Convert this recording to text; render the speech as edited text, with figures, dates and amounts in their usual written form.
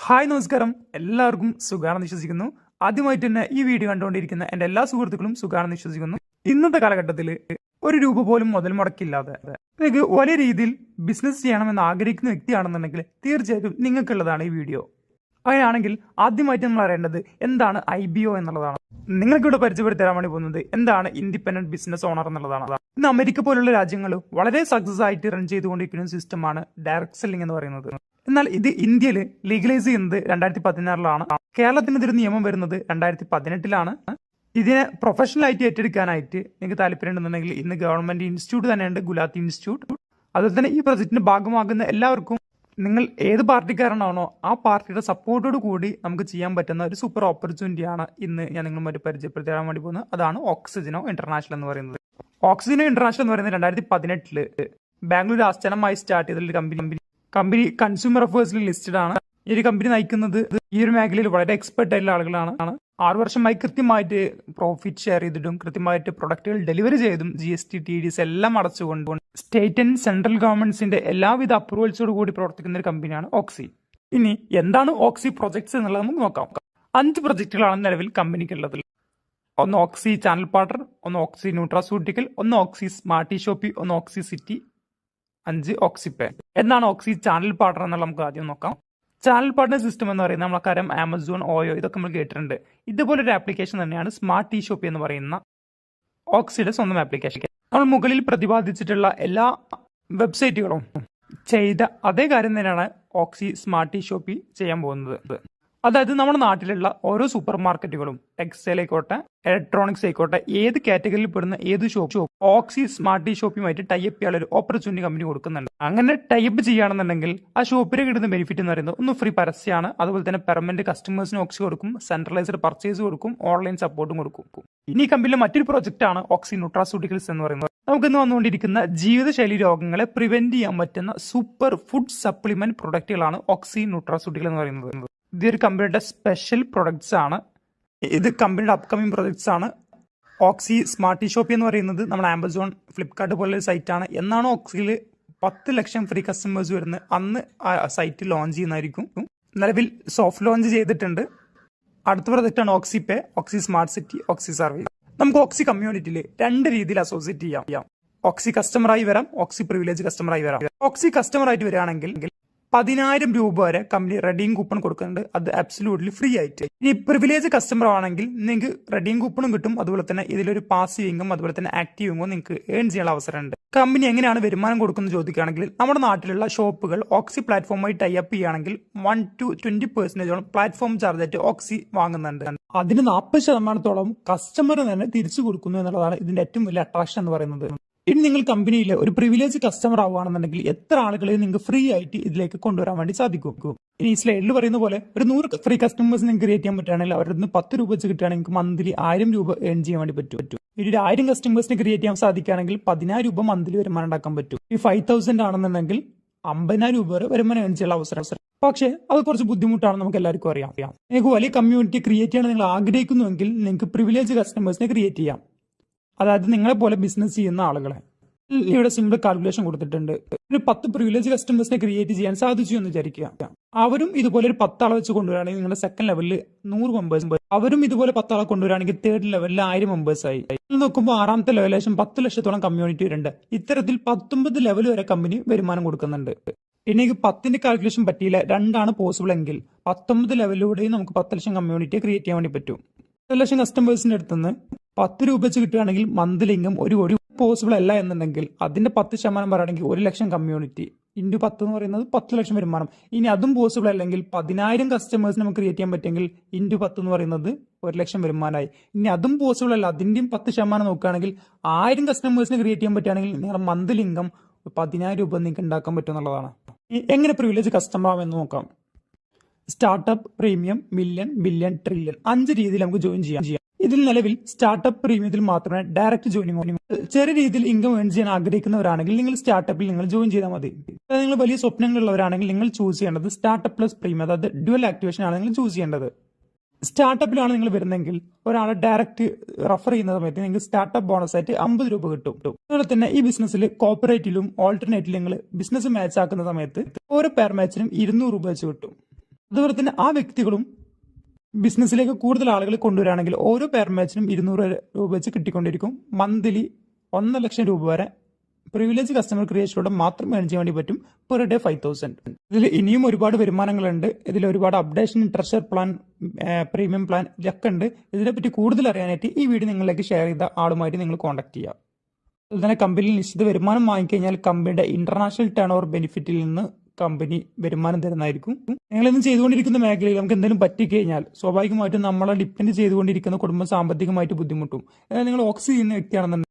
Hi നമസ്കാരം, എല്ലാവർക്കും സുഖാണെന്ന് വിശ്വസിക്കുന്നു. ആദ്യമായിട്ട് തന്നെ ഈ വീഡിയോ കണ്ടുകൊണ്ടിരിക്കുന്ന എൻ്റെ എല്ലാ സുഹൃത്തുക്കളും സുഖാണെന്ന് വിശ്വസിക്കുന്നു. ഇന്നത്തെ കാലഘട്ടത്തിൽ ഒരു രൂപ പോലും മുതൽ മുടക്കില്ലാതെ നിങ്ങൾക്ക് വലിയ രീതിയിൽ ബിസിനസ് ചെയ്യണമെന്ന് ആഗ്രഹിക്കുന്ന വ്യക്തിയാണെന്നുണ്ടെങ്കിൽ തീർച്ചയായിട്ടും നിങ്ങൾക്കുള്ളതാണ് ഈ വീഡിയോ. അങ്ങനെയാണെങ്കിൽ ആദ്യമായിട്ട് നമ്മൾ അറിയേണ്ടത് എന്താണ് IBO എന്നുള്ളതാണ്. നിങ്ങൾക്കിവിടെ പരിചയപ്പെടുത്തി തരാൻ വേണ്ടി പോകുന്നത് എന്താണ് ഇൻഡിപെൻഡന്റ് ബിസിനസ് ഓണർ എന്നുള്ളതാണ്. ഇന്ന് അമേരിക്ക പോലുള്ള രാജ്യങ്ങൾ വളരെ സക്സസ് ആയിട്ട് റൺ ചെയ്തുകൊണ്ടിരിക്കുന്ന സിസ്റ്റമാണ് ഡയറക്ട് സെല്ലിംഗ് എന്ന് പറയുന്നത്. എന്നാൽ ഇത് ഇന്ത്യയിൽ ലീഗലൈസ് ചെയ്യുന്നത് 2016 കേരളത്തിന് ഇതൊരു നിയമം വരുന്നത് 2018 ഇതിനെ പ്രൊഫഷണൽ ആയിട്ട് ഏറ്റെടുക്കാനായിട്ട് നിങ്ങൾക്ക് താല്പര്യമുണ്ടെന്നുണ്ടെങ്കിൽ ഇന്ന് ഗവൺമെന്റ് ഇൻസ്റ്റിറ്റ്യൂട്ട് തന്നെയുണ്ട്, ഗുലാത്തി ഇൻസ്റ്റിറ്റ്യൂട്ട്. അതുപോലെ തന്നെ ഈ പ്രൊജക്ടിന്റെ ഭാഗമാകുന്ന എല്ലാവർക്കും നിങ്ങൾ ഏത് പാർട്ടിക്കാരനാണോ ആ പാർട്ടിയുടെ സപ്പോർട്ടോട് കൂടി നമുക്ക് ചെയ്യാൻ പറ്റുന്ന ഒരു സൂപ്പർ ഓപ്പർച്യൂണിറ്റിയാണ് ഇന്ന് ഞാൻ നിങ്ങളുമായിട്ട് പരിചയപ്പെടുത്തി തരാൻ വേണ്ടി പോകുന്നത്. അതാണ് ഓക്സിജനോ ഇന്റർനാഷണൽ എന്ന് പറയുന്നത്. ഓക്സിജനോ ഇന്റർനാഷണൽ എന്ന് പറയുന്നത് 2018 ബാംഗ്ലൂർ ആസ്ഥാനമായി സ്റ്റാർട്ട് ചെയ്തൊരു കമ്പനി കൺസ്യൂമർ അഫേഴ്സിൽ ലിസ്റ്റഡ് ആണ്. ഈ ഒരു കമ്പനി നയിക്കുന്നത് ഈ ഒരു മേഖലയിൽ വളരെ എക്സ്പെർട്ട് ആയിട്ടുള്ള ആളുകളാണ്. 6 വർഷമായി കൃത്യമായിട്ട് പ്രോഫിറ്റ് ഷെയർ ചെയ്തിട്ടും കൃത്യമായിട്ട് പ്രൊഡക്റ്റുകൾ ഡെലിവറി ചെയ്തും GST TDS എല്ലാം അടച്ചുകൊണ്ട് സ്റ്റേറ്റ് ആൻഡ് സെൻട്രൽ ഗവൺമെന്റ്സിന്റെ എല്ലാവിധ അപ്രൂവൽസോട് കൂടി പ്രവർത്തിക്കുന്ന ഒരു കമ്പനിയാണ് ഓക്സി. ഇനി എന്താണ് ഓക്സി പ്രൊജക്ട്സ് എന്നുള്ളത് നമുക്ക് നോക്കാം. 5 പ്രൊജക്ടുകളാണ് നിലവിൽ കമ്പനിക്കുള്ളത്. ഒന്ന് ഓക്സി ചാനൽ പാർട്ണർ, ഒന്ന് ഓക്സി ന്യൂട്രാസ്യൂട്ടിക്കൽ, ഒന്ന് ഓക്സി സ്മാർട്ടി ഷോപ്പി, ഒന്ന് ഓക്സി സിറ്റി, 5 ഓക്സിപേ. എന്താണ് ഓക്സി ചാനൽ പാർട്ണർ എന്നുള്ള നമുക്ക് ആദ്യം നോക്കാം. ചാനൽ പാർട്ണർ സിസ്റ്റം എന്ന് പറയുന്നത് നമ്മളെക്കാരം ആമസോൺ, ഓയോ ഇതൊക്കെ നമ്മൾ കേട്ടിട്ടുണ്ട്. ഇതുപോലൊരു ആപ്ലിക്കേഷൻ തന്നെയാണ് സ്മാർട്ടി ഷോപ്പി എന്ന് പറയുന്ന ഓക്സിയുടെ സ്വന്തം ആപ്ലിക്കേഷൻ. നമ്മൾ മുകളിൽ പ്രതിപാദിച്ചിട്ടുള്ള എല്ലാ വെബ്സൈറ്റുകളും ചെയ്ത അതേ കാര്യം തന്നെയാണ് ഓക്സി സ്മാർട്ടി ഷോപ്പി ചെയ്യാൻ പോകുന്നത്. അതായത് നമ്മുടെ നാട്ടിലുള്ള ഓരോ സൂപ്പർ മാർക്കറ്റുകളും ടെക്സ്റ്റൈൽ ആയിക്കോട്ടെ, ഇലക്ട്രോണിക്സ് ആയിക്കോട്ടെ, ഏത് കാറ്റഗറിയിൽ പെടുന്ന ഏത് ഷോപ്പ് ഓക്സി സ്മാർട്ടി ഷോപ്പിയുമായിട്ട് ടൈപ്പ് ചെയ്യാനുള്ള ഒരു ഓപ്പർച്യൂണിറ്റി കമ്പനി കൊടുക്കുന്നുണ്ട്. അങ്ങനെ ടൈപ്പ് ചെയ്യുകയാണെന്നുണ്ടെങ്കിൽ ആ ഷോപ്പിന് കിട്ടുന്ന ബെനിഫിറ്റ് എന്ന് പറയുന്നത് ഒന്ന് ഫ്രീ പരസ്യമാണ്. അതുപോലെ തന്നെ പെർമനന്റ് കസ്റ്റമേഴ്സിന് ഓക്സി കൊടുക്കും, സെൻട്രലൈസ്ഡ് പർച്ചേസ് കൊടുക്കും, ഓൺലൈൻ സപ്പോർട്ടും കൊടുക്കും. ഇനി കമ്പനിയിലെ മറ്റൊരു പ്രോജക്റ്റ് ആണ് ഓക്സി ന്യൂട്രാസ്യൂട്ടിക്കൽസ് എന്ന് പറയുന്നത്. നമുക്കിന്ന് വന്നുകൊണ്ടിരിക്കുന്ന ജീവിതശൈലി രോഗങ്ങളെ പ്രിവെന്റ് ചെയ്യാൻ പറ്റുന്ന സൂപ്പർ ഫുഡ് സപ്ലിമെന്റ് പ്രൊഡക്റ്റുകളാണ് ഓക്സി ന്യൂട്രാസ്യൂട്ടിക്കൽ എന്ന് പറയുന്നത്. ഇതൊരു കമ്പനിയുടെ സ്പെഷ്യൽ പ്രൊഡക്ട്സ് ആണ്. ഇത് കമ്പനിയുടെ അപ്കമിങ് പ്രൊഡക്ട്സ് ആണ്. ഓക്സി സ്മാർട്ടി ഷോപ്പി എന്ന് പറയുന്നത് നമ്മുടെ ആമസോൺ, ഫ്ലിപ്കാർട്ട് പോലുള്ള സൈറ്റാണ്. എന്നാണ് ഓക്സിയിൽ 10 ലക്ഷം ഫ്രീ കസ്റ്റമേഴ്സ് വരുന്നത് അന്ന് ആ സൈറ്റ് ലോഞ്ച് ചെയ്യുന്നതായിരിക്കും. നിലവിൽ സോഫ്റ്റ് ലോഞ്ച് ചെയ്തിട്ടുണ്ട്. അടുത്ത പ്രൊഡക്റ്റാണ് ഓക്സിപേ, ഓക്സി സ്മാർട്ട് സിറ്റി, ഓക്സി സർവീസ്. നമുക്ക് ഓക്സി കമ്മ്യൂണിറ്റിയിൽ 2 രീതിയിൽ അസോസിയേറ്റ് ചെയ്യാം. ഓക്സി കസ്റ്റമറായി വരാം, ഓക്സി പ്രിവിലേജ് കസ്റ്റമറായി വരാം. ഓക്സി കസ്റ്റമറായിട്ട് വരികയാണെങ്കിൽ 10,000 രൂപ വരെ കമ്പനി റെഡീം കൂപ്പൺ കൊടുക്കുന്നുണ്ട്. അത് അബ്സല്യൂട്ട്ലി ഫ്രീ ആയിട്ട്. ഇനി പ്രിവിലേജ് കസ്റ്റമർ ആണെങ്കിൽ നിങ്ങൾക്ക് റെഡീം കൂപ്പണും കിട്ടും. അതുപോലെ തന്നെ ഇതിലൊരു പാസീവ് ഇൻകം അതുപോലെ തന്നെ ആക്റ്റീവ് ഇൻകം നിങ്ങൾക്ക് ഏൺ ചെയ്യാനുള്ള അവസരമുണ്ട്. കമ്പനി എങ്ങനെയാണ് വരുമാനം കൊടുക്കുന്നത് ചോദിക്കുകയാണെങ്കിൽ നമ്മുടെ നാട്ടിലുള്ള ഷോപ്പുകൾ ഓക്സി പ്ലാറ്റ്ഫോമായി ടൈ അപ്പ് ചെയ്യുകയാണെങ്കിൽ 1 to 20% പ്ലാറ്റ്ഫോം ചാർജ് ആയിട്ട് ഓക്സി വാങ്ങുന്നുണ്ട്. അതിന് 40% കസ്റ്റമർ തന്നെ തിരിച്ചു കൊടുക്കുന്നു എന്നുള്ളതാണ് ഇതിന്റെ ഏറ്റവും വലിയ അട്രാക്ഷൻ എന്ന് പറയുന്നത്. ഇനി നിങ്ങൾ കമ്പനിയിൽ ഒരു പ്രിവിലേജ് കസ്റ്റമർ ആവുകയാണെന്നുണ്ടെങ്കിൽ എത്ര ആളുകളെ നിങ്ങൾക്ക് ഫ്രീ ആയിട്ട് ഇതിലേക്ക് കൊണ്ടുവരാൻ വേണ്ടി സാധിക്കും. ഇനി ഈ സ്ലൈഡിൽ പറയുന്ന പോലെ ഒരു 100 ഫ്രീ കസ്റ്റമേഴ്സ് നിങ്ങൾക്ക് ക്രിയേറ്റ് ചെയ്യാൻ പറ്റുകയാണെങ്കിൽ അവരുടെ നിന്ന് 10 രൂപ വെച്ച് കിട്ടുകയാണെങ്കിൽ മന്ത്ലി 1000 രൂപ ഏൺ ചെയ്യാൻ വേണ്ടി പറ്റും. ഇനി 1000 കസ്റ്റമേഴ്സിനെ ക്രിയേറ്റ് ചെയ്യാൻ സാധിക്കുകയാണെങ്കിൽ 10,000 രൂപ മന്ത്ലി വരുമാനം ഉണ്ടാക്കാൻ പറ്റും. ഈ 5,000 ആണെന്നുണ്ടെങ്കിൽ 50,000 രൂപ വരെ വരുമാനം ഏൺ ചെയ്യാനുള്ള അവസരം. പക്ഷേ അത് കുറച്ച് ബുദ്ധിമുട്ടാണ്, നമുക്ക് എല്ലാവർക്കും അറിയാം. നിങ്ങൾക്ക് വലിയ കമ്മ്യൂണിറ്റി ക്രിയേറ്റ് ചെയ്യാൻ നിങ്ങൾ ആഗ്രഹിക്കുന്നുവെങ്കിൽ നിങ്ങൾക്ക് പ്രിവിലേജ് കസ്റ്റമേഴ്സിനെ ക്രിയേറ്റ് ചെയ്യാം. അതായത് നിങ്ങളെ പോലെ ബിസിനസ് ചെയ്യുന്ന ആളുകളെ. ഇവിടെ സിമ്പിൾ കാൽക്കുലേഷൻ കൊടുത്തിട്ടുണ്ട്. ഒരു 10 പ്രിവിലേജ് കസ്റ്റമേഴ്സിനെ ക്രിയേറ്റ് ചെയ്യാൻ സാധിച്ചു എന്ന് വിചാരിക്കുക. അവരും ഇതുപോലെ ഒരു 10 ആളെ വെച്ച് കൊണ്ടുവരാണെങ്കിൽ നിങ്ങളുടെ സെക്കൻഡ് ലെവലിൽ 100 മെമ്പേഴ്സ്, അവരും ഇതുപോലെ 10 ആളെ കൊണ്ടുവരാണെങ്കിൽ തേർഡ് ലെവലിൽ 1000 മെമ്പേഴ്സ് ആയി. നോക്കുമ്പോൾ 6ാമത്തെ ലെവലേഷൻ 10 ലക്ഷത്തോളം കമ്മ്യൂണിറ്റി വരുന്നുണ്ട്. ഇത്തരത്തിൽ 19 ലെവൽ വരെ കമ്പനി വരുമാനം കൊടുക്കുന്നുണ്ട്. എനിക്ക് 10ന്റെ കാൽക്കുലേഷൻ പറ്റിയില്ല, 2 പോസിബിൾ എങ്കിൽ 19 ലെവലിലൂടെയും നമുക്ക് 10 ലക്ഷം കമ്മ്യൂണിറ്റിയെ ക്രിയേറ്റ് ചെയ്യാൻ വേണ്ടി പറ്റും. 10 ലക്ഷം കസ്റ്റമേഴ്സിന്റെ അടുത്തുനിന്ന് 10 രൂപ വെച്ച് കിട്ടുകയാണെങ്കിൽ മന്ത്ലി ഇൻകം ഒരു പോസിബിൾ അല്ല എന്നുണ്ടെങ്കിൽ അതിന്റെ 10% പറയുകയാണെങ്കിൽ 1 ലക്ഷം കമ്മ്യൂണിറ്റി ഇൻറ്റു 10 എന്ന് പറയുന്നത് 10 ലക്ഷം വരുമാനം. ഇനി അതും പോസിബിൾ അല്ലെങ്കിൽ 10,000 കസ്റ്റമേഴ്സിന് നമുക്ക് ക്രിയേറ്റ് ചെയ്യാൻ പറ്റുമെങ്കിൽ ഇൻറ്റു 10 എന്ന് പറയുന്നത് 1 ലക്ഷം വരുമാനമായി. ഇനി അതും പോസിബിൾ അല്ല, അതിന്റെയും 10% നോക്കുകയാണെങ്കിൽ 1000 കസ്റ്റമേഴ്സിന് ക്രിയേറ്റ് ചെയ്യാൻ പറ്റുകയാണെങ്കിൽ നിങ്ങളുടെ മന്ത്ലി ഇൻകം 10,000 രൂപ നിങ്ങൾക്ക് ഉണ്ടാക്കാൻ പറ്റും എന്നുള്ളതാണ്. എങ്ങനെ പ്രിവിലേജ് കസ്റ്റമർ ആവുമെന്ന് നോക്കാം. Startup, premium, million, billion, trillion 5 രീതിയിൽ നമുക്ക് ജോയിൻ ചെയ്യാം. ഇതിൽ നിലവിൽ സ്റ്റാർട്ടപ്പ് പ്രീമിയത്തിൽ മാത്രമേ ഡയറക്റ്റ് ജോയിനിങ്. ചെറിയ രീതിയിൽ ഇൻകം ഏൺ ചെയ്യാൻ ആഗ്രഹിക്കുന്നവരാണെങ്കിൽ നിങ്ങൾ സ്റ്റാർട്ടപ്പിൽ നിങ്ങൾ ജോയിൻ ചെയ്താൽ മതി. നിങ്ങൾ വലിയ സ്വപ്നങ്ങളുള്ളവരാണെങ്കിൽ നിങ്ങൾ ചൂസ് ചെയ്യേണ്ടത് സ്റ്റാർട്ടപ്പ് പ്ലസ് പ്രീമിയം, അതായത് ഡ്യുവൽ ആക്ടിവേഷൻ ആണ് നിങ്ങൾ ചൂസ് ചെയ്യേണ്ടത്. സ്റ്റാർട്ടപ്പിലാണ് നിങ്ങൾ വരുന്നതെങ്കിൽ ഒരാളെ ഡയറക്റ്റ് റെഫർ ചെയ്യുന്ന സമയത്ത് നിങ്ങൾക്ക് സ്റ്റാർട്ടപ്പ് ബോണസ് ആയിട്ട് 50 രൂപ കിട്ടും. അതുപോലെ തന്നെ ഈ ബിസിനസ്സിൽ കോപ്പറേറ്റിലും ഓൾട്ടർനേറ്റിലും നിങ്ങൾ ബിസിനസ് മാച്ച് ആക്കുന്ന സമയത്ത് ഓരോ പെയർ മാച്ചിനും 200 രൂപ വെച്ച് കിട്ടും. അതുപോലെ തന്നെ ആ വ്യക്തികളും ബിസിനസ്സിലേക്ക് കൂടുതൽ ആളുകൾ കൊണ്ടുവരികയാണെങ്കിൽ ഓരോ പെയർ മാച്ചിനും 200 രൂപ വെച്ച് കിട്ടിക്കൊണ്ടിരിക്കും. മന്ത്ലി 1 ലക്ഷം രൂപ വരെ പ്രിവിലേജ് കസ്റ്റമർ ക്രിയേഷനിലൂടെ മാത്രം ഏൺ ചെയ്യാൻ വേണ്ടി പറ്റും. Per day 5000. ഇതിൽ ഇനിയും ഒരുപാട് വരുമാനങ്ങളുണ്ട്. ഇതിൽ ഒരുപാട് updation, treasure plan, premium plan ഇതൊക്കെ ഉണ്ട്. ഇതിനെപ്പറ്റി കൂടുതൽ അറിയാനായിട്ട് ഈ വീഡിയോ നിങ്ങളിലേക്ക് ഷെയർ ചെയ്ത ആളുമായിട്ട് നിങ്ങൾ കോൺടാക്ട് ചെയ്യുക. അതുപോലെ തന്നെ കമ്പനിയിൽ നിശ്ചിത വരുമാനം വാങ്ങിക്കഴിഞ്ഞാൽ കമ്പനിയുടെ ഇന്റർനാഷണൽ ടേൺ ഓവർ ബെനിഫിറ്റിൽ നിന്ന് കമ്പനി വരുമാനം തരുന്നതായിരിക്കും. നിങ്ങളിന്ന് ചെയ്തുകൊണ്ടിരിക്കുന്ന മേഖലയിൽ നമുക്ക് എന്തെങ്കിലും പറ്റിക്കഴിഞ്ഞാൽ സ്വാഭാവികമായിട്ടും നമ്മളെ ഡിപ്പെൻഡ് ചെയ്തുകൊണ്ടിരിക്കുന്ന കുടുംബം സാമ്പത്തികമായിട്ട് ബുദ്ധിമുട്ടും. നിങ്ങൾ ഓക്സ് ചെയ്യുന്ന വ്യക്തിയാണെന്നുണ്ടെങ്കിൽ